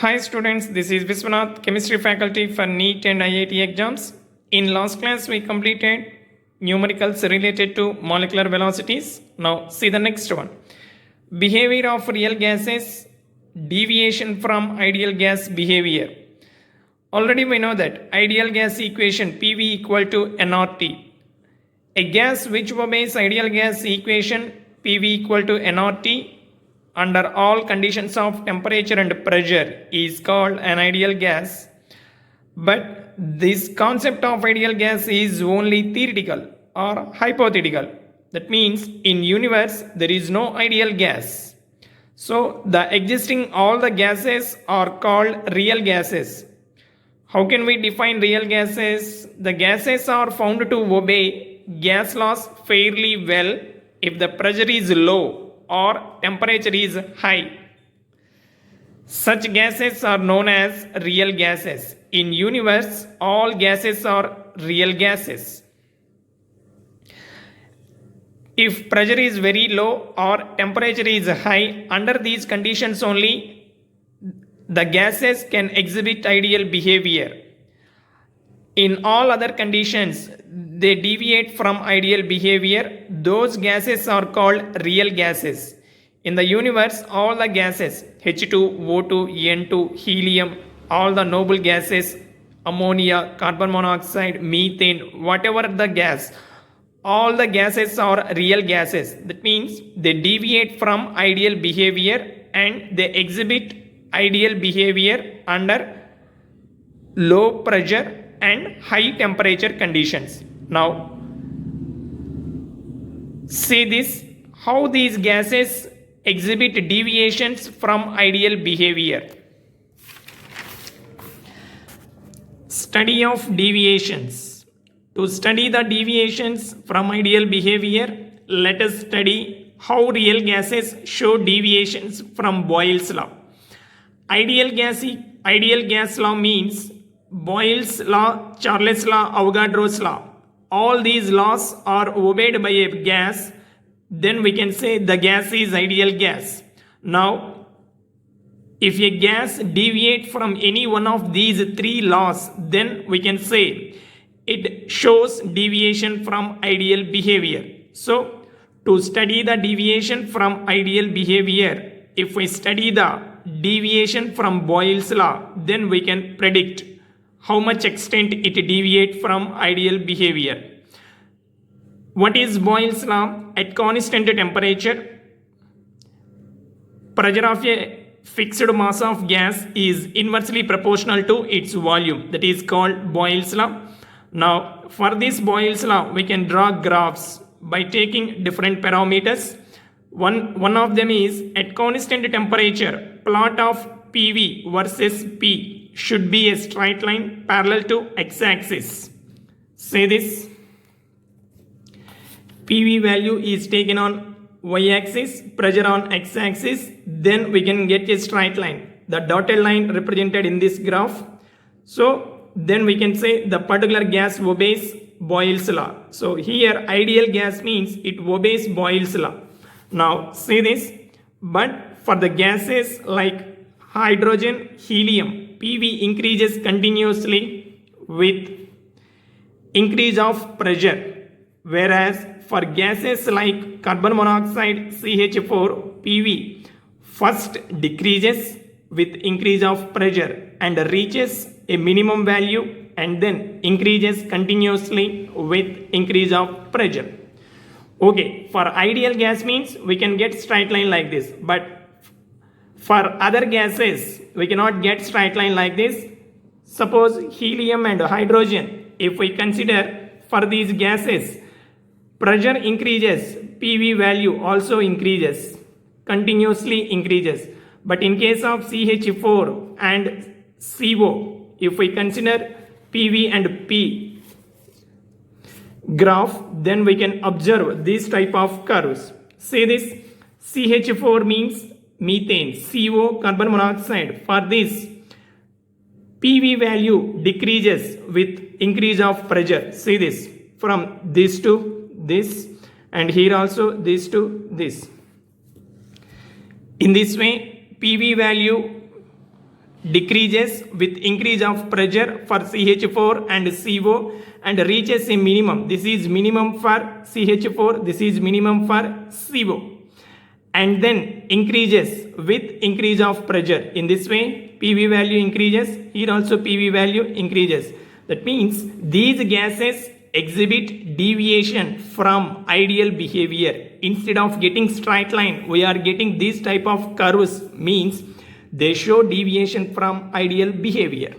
Hi students, this is Viswanath, chemistry faculty for NEET and IIT exams. In last class we completed numericals related to molecular velocities. Now see the next one. Behavior of real gases, deviation from ideal gas behavior. Already we know that ideal gas equation PV equal to nRT. A gas which obeys ideal gas equation PV equal to nRT under all conditions of temperature and pressure is called an ideal gas. But this concept of ideal gas is only theoretical or hypothetical. That means in universe there is no ideal gas. So the existing all the gases are called real gases. How can we define real gases? The gases are found to obey gas laws fairly well if the pressure is low or temperature is high. Such gases are known as real gases. In universe, all gases are real gases. If pressure is very low or temperature is high, under these conditions only the gases can exhibit ideal behavior. In all other conditions, they deviate from ideal behavior. Those gases are called real gases. In the universe, all the gases, H2, O2, N2, helium, all the noble gases, ammonia, carbon monoxide, methane, whatever the gas, all the gases are real gases. That means they deviate from ideal behavior and they exhibit ideal behavior under low pressure and high temperature conditions. Now, see this, how these gases exhibit deviations from ideal behavior. Study of deviations. To study the deviations from ideal behavior, let us study how real gases show deviations from Boyle's law. Ideal gas law means Boyle's law, Charles' law, Avogadro's law. All these laws are obeyed by a gas, then we can say the gas is ideal gas. Now, if a gas deviates from any one of these three laws, then we can say it shows deviation from ideal behavior. So, to study the deviation from ideal behavior, if we study the deviation from Boyle's law, then we can predict how much extent it deviates from ideal behavior. What is Boyle's law? At constant temperature, pressure of a fixed mass of gas is inversely proportional to its volume. That is called Boyle's law. Now, for this Boyle's law, we can draw graphs by taking different parameters. One of them is at constant temperature, plot of PV versus P should be a straight line parallel to x-axis. Say this. PV value is taken on y-axis, pressure on x-axis, then we can get a straight line. The dotted line represented in this graph. So then we can say the particular gas obeys Boyle's law. So here ideal gas means it obeys Boyle's law. Now see this, but for the gases like hydrogen, helium, PV increases continuously with increase of pressure, whereas for gases like carbon monoxide, CH4, PV first decreases with increase of pressure and reaches a minimum value and then increases continuously with increase of pressure. Okay, for ideal gas means we can get straight line like this, but for other gases we cannot get straight line like this. Suppose helium and hydrogen, if we consider for these gases, pressure increases, PV value also increases, continuously increases. But in case of CH4 and CO, if we consider PV and P graph, then we can observe this type of curves. Say this, CH4 means methane, CO carbon monoxide. For this, PV value decreases with increase of pressure. See this, from this to this, and here also this to this. In this way, PV value decreases with increase of pressure for CH4 and CO and reaches a minimum. This is minimum for CH4, this is minimum for CO. And then increases with increase of pressure. In this way, PV value increases. Here also PV value increases. That means these gases exhibit deviation from ideal behavior. Instead of getting straight line, we are getting this type of curves, means they show deviation from ideal behavior.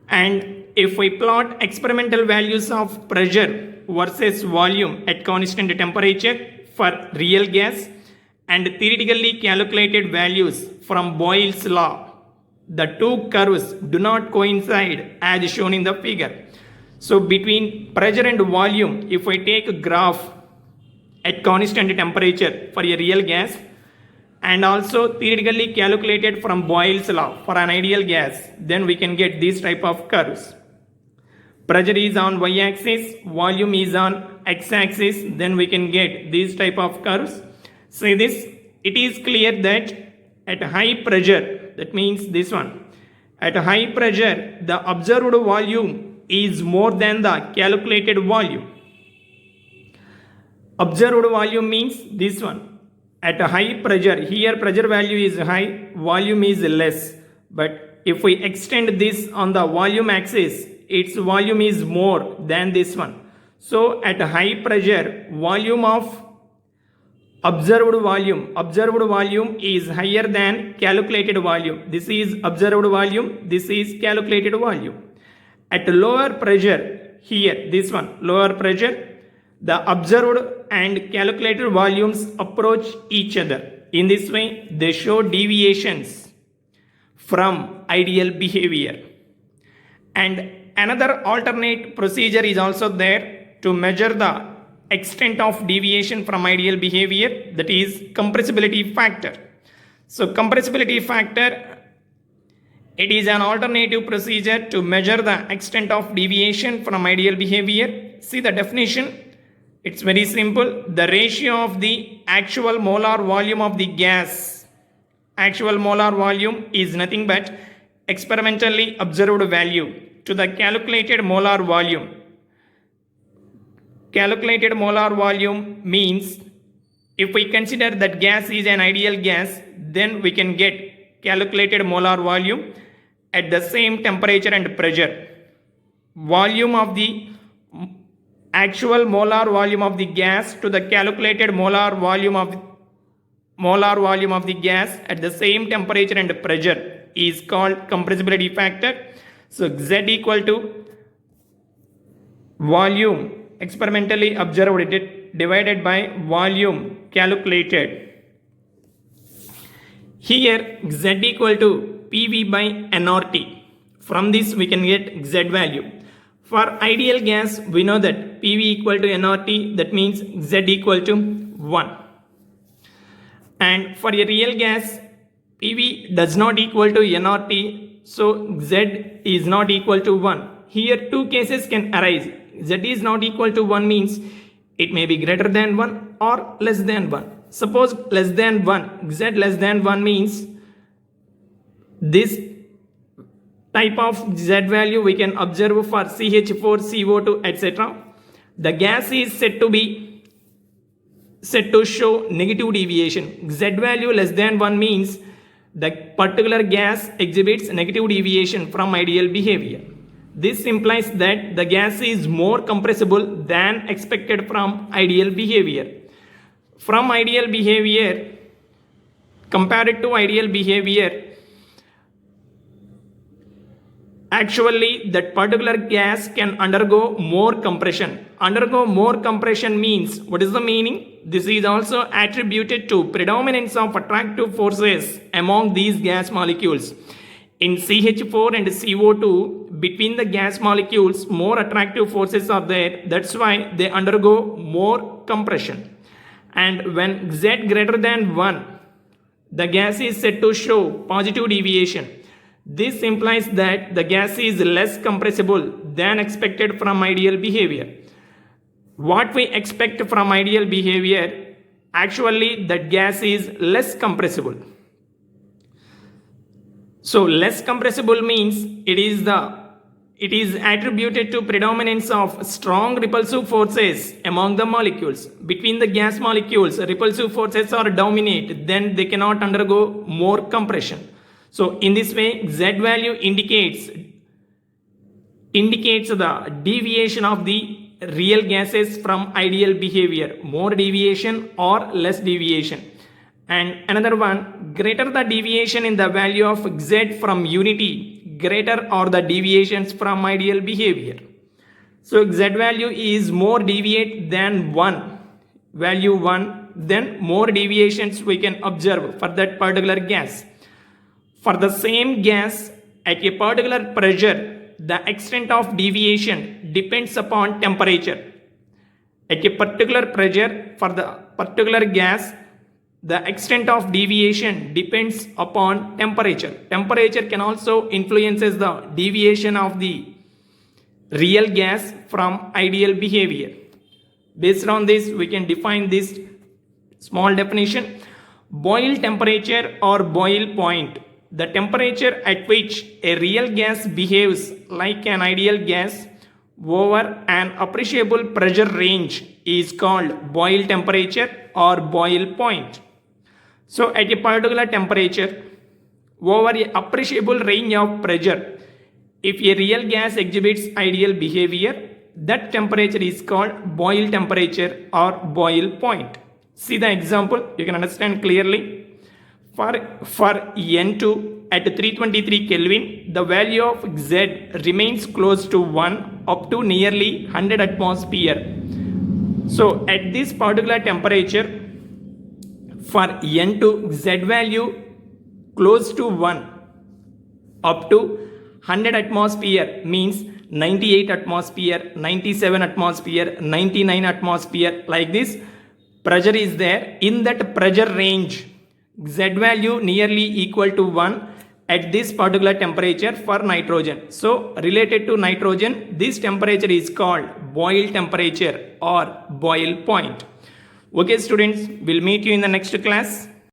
And if we plot experimental values of pressure versus volume at constant temperature for real gas and theoretically calculated values from Boyle's law, the two curves do not coincide as shown in the figure. So between pressure and volume, if I take a graph at constant temperature for a real gas and also theoretically calculated from Boyle's law for an ideal gas, then we can get this type of curves. Pressure is on y-axis, volume is on x-axis, then we can get these type of curves. Say this, it is clear that at high pressure, that means this one, at high pressure, the observed volume is more than the calculated volume. Observed volume means this one. At a high pressure, here pressure value is high, volume is less. But if we extend this on the volume axis, its volume is more than this one. So at a high pressure, volume of observed volume is higher than calculated volume. This is observed volume, this is calculated volume. At lower pressure, here this one, lower pressure, the observed and calculated volumes approach each other. In this way, they show deviations from ideal behavior. And another alternate procedure is also there to measure the extent of deviation from ideal behavior, that is compressibility factor. So compressibility factor, it is an alternative procedure to measure the extent of deviation from ideal behavior. See the definition, it's very simple. The ratio of the actual molar volume of the gas, actual molar volume is nothing but experimentally observed value to the calculated molar volume. Calculated molar volume means if we consider that gas is an ideal gas, then we can get calculated molar volume at the same temperature and pressure. Volume of the actual molar volume of the gas to the calculated molar volume of the gas at the same temperature and pressure is called compressibility factor. So Z equal to volume experimentally observed divided by volume calculated. Here Z equal to PV by nRT. From this we can get Z value. For ideal gas, we know that PV equal to nRT, that means Z equal to 1. And for a real gas, PV does not equal to nRT, so Z is not equal to 1. Here two cases can arise. Z is not equal to 1 means it may be greater than 1 or less than 1. Suppose less than 1, Z less than 1 means this type of Z value we can observe for CH4, CO2, etc. The gas is said to show negative deviation. Z value less than 1 means the particular gas exhibits negative deviation from ideal behavior. This implies that the gas is more compressible than expected from ideal behavior. From ideal behavior, compared to ideal behavior, actually that particular gas can undergo more compression. Undergo more compression means, what is the meaning? This is also attributed to predominance of attractive forces among these gas molecules. In CH4 and CO2, between the gas molecules, more attractive forces are there. That's why they undergo more compression. And when Z greater than 1, the gas is said to show positive deviation. This implies that the gas is less compressible than expected from ideal behavior. What we expect from ideal behavior, actually that gas is less compressible. So less compressible means it is attributed to predominance of strong repulsive forces among the molecules. Between the gas molecules, repulsive forces are dominate, then they cannot undergo more compression. So in this way, Z value indicates the deviation of the real gases from ideal behavior, more deviation or less deviation. And another one, greater the deviation in the value of Z from unity, greater are the deviations from ideal behavior. So Z value is more deviate than 1, value 1, then more deviations we can observe for that particular gas. For the same gas at a particular pressure, the extent of deviation depends upon temperature. At a particular pressure for the particular gas, the extent of deviation depends upon temperature. Temperature can also influences the deviation of the real gas from ideal behavior. Based on this, we can define this small definition. Boil temperature or boil point, the temperature at which a real gas behaves like an ideal gas over an appreciable pressure range is called boil temperature or boil point. So at a particular temperature over an appreciable range of pressure, if a real gas exhibits ideal behavior, that temperature is called boil temperature or boil point. See the example, you can understand clearly. For N2 at 323 Kelvin, the value of Z remains close to 1 up to nearly 100 atmosphere. So at this particular temperature, for N2, Z value close to 1 up to 100 atmosphere means 98 atmosphere, 97 atmosphere, 99 atmosphere, like this pressure is there. In that pressure range, Z value nearly equal to 1 at this particular temperature for nitrogen. So related to nitrogen, this temperature is called boil temperature or boil point. Okay students, we'll meet you in the next class.